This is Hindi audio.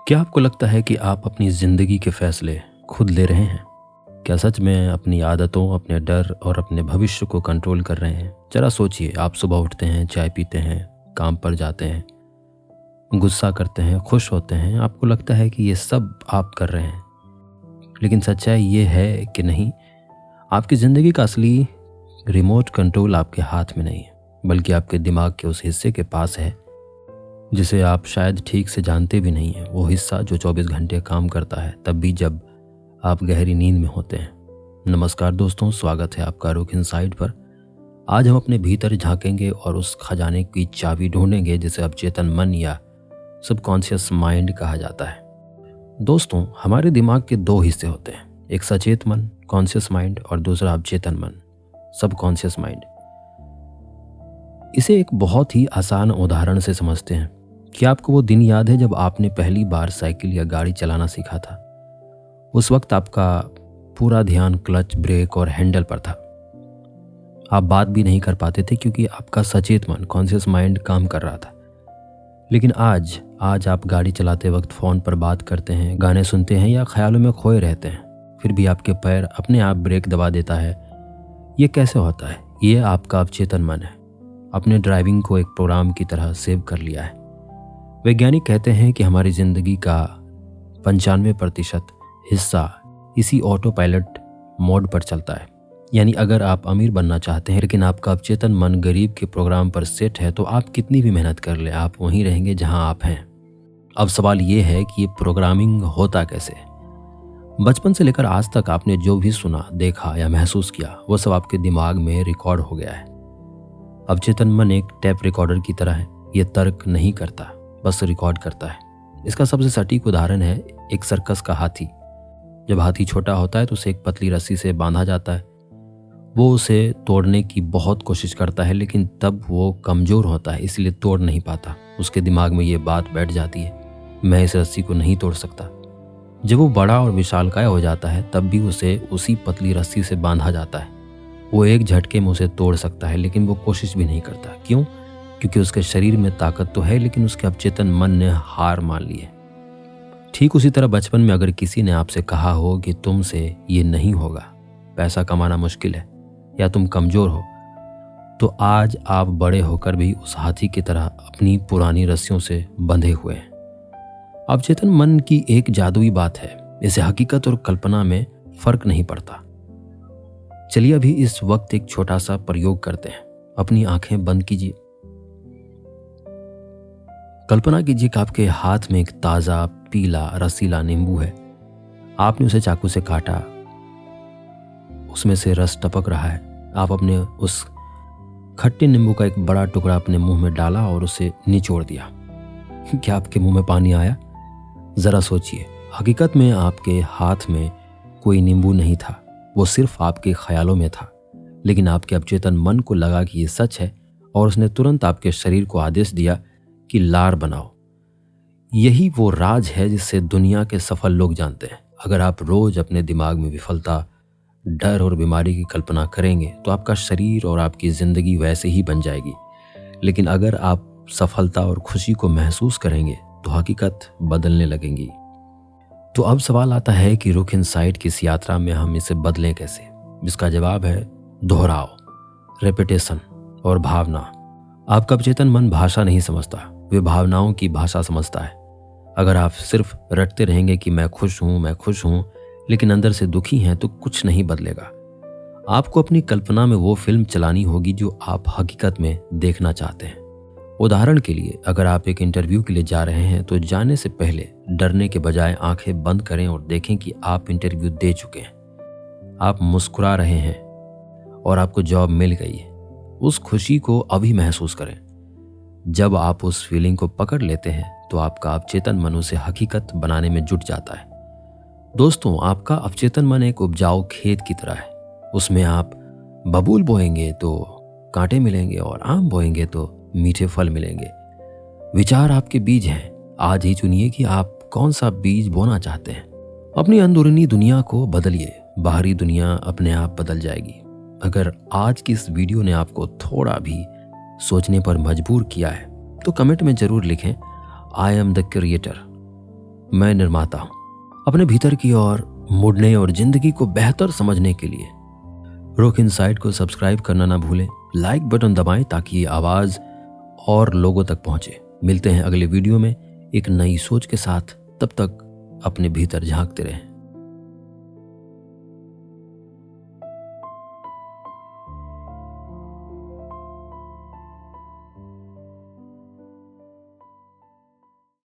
क्या आपको लगता है कि आप अपनी ज़िंदगी के फैसले खुद ले रहे हैं? क्या सच में अपनी आदतों, अपने डर और अपने भविष्य को कंट्रोल कर रहे हैं? ज़रा सोचिए, आप सुबह उठते हैं, चाय पीते हैं, काम पर जाते हैं, गुस्सा करते हैं, खुश होते हैं, आपको लगता है कि ये सब आप कर रहे हैं। लेकिन सच्चाई ये है कि नहीं, आपकी ज़िंदगी का असली रिमोट कंट्रोल आपके हाथ में नहीं है, बल्कि आपके दिमाग के उस हिस्से के पास है जिसे आप शायद ठीक से जानते भी नहीं हैं। वो हिस्सा जो 24 घंटे काम करता है, तब भी जब आप गहरी नींद में होते हैं। नमस्कार दोस्तों, स्वागत है आपका रुख इनसाइड पर। आज हम अपने भीतर झांकेंगे और उस खजाने की चाबी ढूंढेंगे जिसे अवचेतन मन या सबकॉन्शियस माइंड कहा जाता है। दोस्तों, हमारे दिमाग के दो हिस्से होते हैं, एक सचेत मन कॉन्शियस माइंड और दूसरा अवचेतन मन सबकॉन्शियस माइंड। इसे एक बहुत ही आसान उदाहरण से समझते हैं। क्या आपको वो दिन याद है जब आपने पहली बार साइकिल या गाड़ी चलाना सीखा था? उस वक्त आपका पूरा ध्यान क्लच, ब्रेक और हैंडल पर था। आप बात भी नहीं कर पाते थे क्योंकि आपका सचेत मन कॉन्शियस माइंड काम कर रहा था। लेकिन आज आप गाड़ी चलाते वक्त फ़ोन पर बात करते हैं, गाने सुनते हैं या ख्यालों में खोए रहते हैं, फिर भी आपके पैर अपने आप ब्रेक दबा देता है। ये कैसे होता है? ये आपका अवचेतन मन है अपने ड्राइविंग को एक प्रोग्राम की तरह सेव कर लिया है। वैज्ञानिक कहते हैं कि हमारी ज़िंदगी का 95% हिस्सा इसी ऑटो पायलट मोड पर चलता है। यानी अगर आप अमीर बनना चाहते हैं लेकिन आपका अवचेतन मन गरीब के प्रोग्राम पर सेट है, तो आप कितनी भी मेहनत कर ले, आप वहीं रहेंगे जहां आप हैं। अब सवाल ये है कि ये प्रोग्रामिंग होता कैसे? बचपन से लेकर आज तक आपने जो भी सुना, देखा या महसूस किया, वो सब आपके दिमाग में रिकॉर्ड हो गया है। अवचेतन मन एक टेप रिकॉर्डर की तरह है। ये तर्क नहीं करता, बस रिकॉर्ड करता है। इसका सबसे सटीक उदाहरण है एक सर्कस का हाथी। जब हाथी छोटा होता है तो उसे एक पतली रस्सी से बांधा जाता है। वो उसे तोड़ने की बहुत कोशिश करता है, लेकिन तब वो कमज़ोर होता है, इसलिए तोड़ नहीं पाता। उसके दिमाग में ये बात बैठ जाती है, मैं इस रस्सी को नहीं तोड़ सकता। जब वो बड़ा और विशालकाय हो जाता है, तब भी उसे उसी पतली रस्सी से बांधा जाता है। वो एक झटके में उसे तोड़ सकता है, लेकिन वो कोशिश भी नहीं करता। क्यों? क्योंकि उसके शरीर में ताकत तो है, लेकिन उसके अवचेतन मन ने हार मान ली है। ठीक उसी तरह बचपन में अगर किसी ने आपसे कहा हो कि तुमसे ये नहीं होगा, पैसा कमाना मुश्किल है या तुम कमज़ोर हो, तो आज आप बड़े होकर भी उस हाथी की तरह अपनी पुरानी रस्सियों से बंधे हुए हैं। अवचेतन मन की एक जादुई बात है, इसे हकीकत और कल्पना में फ़र्क नहीं पड़ता। चलिए अभी इस वक्त एक छोटा सा प्रयोग करते हैं। अपनी आंखें बंद कीजिए। कल्पना कीजिए कि आपके हाथ में एक ताज़ा पीला रसीला नींबू है। आपने उसे चाकू से काटा, उसमें से रस टपक रहा है। आप अपने उस खट्टे नींबू का एक बड़ा टुकड़ा अपने मुंह में डाला और उसे निचोड़ दिया। क्या आपके मुंह में पानी आया? ज़रा सोचिए, हकीकत में आपके हाथ में कोई नींबू नहीं था, वो सिर्फ आपके ख्यालों में था। लेकिन आपके अवचेतन मन को लगा कि ये सच है और उसने तुरंत आपके शरीर को आदेश दिया कि लार बनाओ। यही वो राज है जिससे दुनिया के सफल लोग जानते हैं। अगर आप रोज अपने दिमाग में विफलता, डर और बीमारी की कल्पना करेंगे तो आपका शरीर और आपकी ज़िंदगी वैसे ही बन जाएगी। लेकिन अगर आप सफलता और खुशी को महसूस करेंगे तो हकीकत बदलने लगेंगी। तो अब सवाल आता है कि रुख इनसाइड की इस यात्रा में हम इसे बदलें कैसे? जिसका जवाब है दोहराव, रेपिटेशन और भावना। आपका अवचेतन मन भाषा नहीं समझता, वे भावनाओं की भाषा समझता है। अगर आप सिर्फ रटते रहेंगे कि मैं खुश हूँ, लेकिन अंदर से दुखी हैं, तो कुछ नहीं बदलेगा। आपको अपनी कल्पना में वो फिल्म चलानी होगी जो आप हकीकत में देखना चाहते हैं। उदाहरण के लिए, अगर आप एक इंटरव्यू के लिए जा रहे हैं तो जाने से पहले डरने के बजाय आंखें बंद करें और देखें कि आप इंटरव्यू दे चुके हैं। आप मुस्कुरा रहे हैं और आपको जॉब मिल गई है। उस खुशी को अभी महसूस करें। जब आप उस फीलिंग को पकड़ लेते हैं तो आपका अवचेतन मन उसे हकीकत बनाने में जुट जाता है। दोस्तों, आपका अवचेतन मन एक उपजाऊ खेत की तरह है। उसमें आप बबूल बोएंगे तो कांटे मिलेंगे और आम बोएंगे तो मीठे फल मिलेंगे। विचार आपके बीज हैं। आज ही चुनिए कि आप कौन सा बीज बोना चाहते हैं। अपनी अंदरूनी दुनिया को बदलिए, बाहरी दुनिया अपने आप बदल जाएगी। अगर आज की इस वीडियो ने आपको थोड़ा भी सोचने पर मजबूर किया है तो कमेंट में जरूर लिखें, आई एम द क्रिएटर। मैं निर्माता हूं। अपने भीतर की ओर मुड़ने और जिंदगी को बेहतर समझने के लिए रॉक इनसाइट को सब्सक्राइब करना ना भूलें। लाइक बटन दबाएं ताकि ये आवाज़ और लोगों तक पहुंचे। मिलते हैं अगले वीडियो में एक नई सोच के साथ। तब तक अपने भीतर झांकते रहें।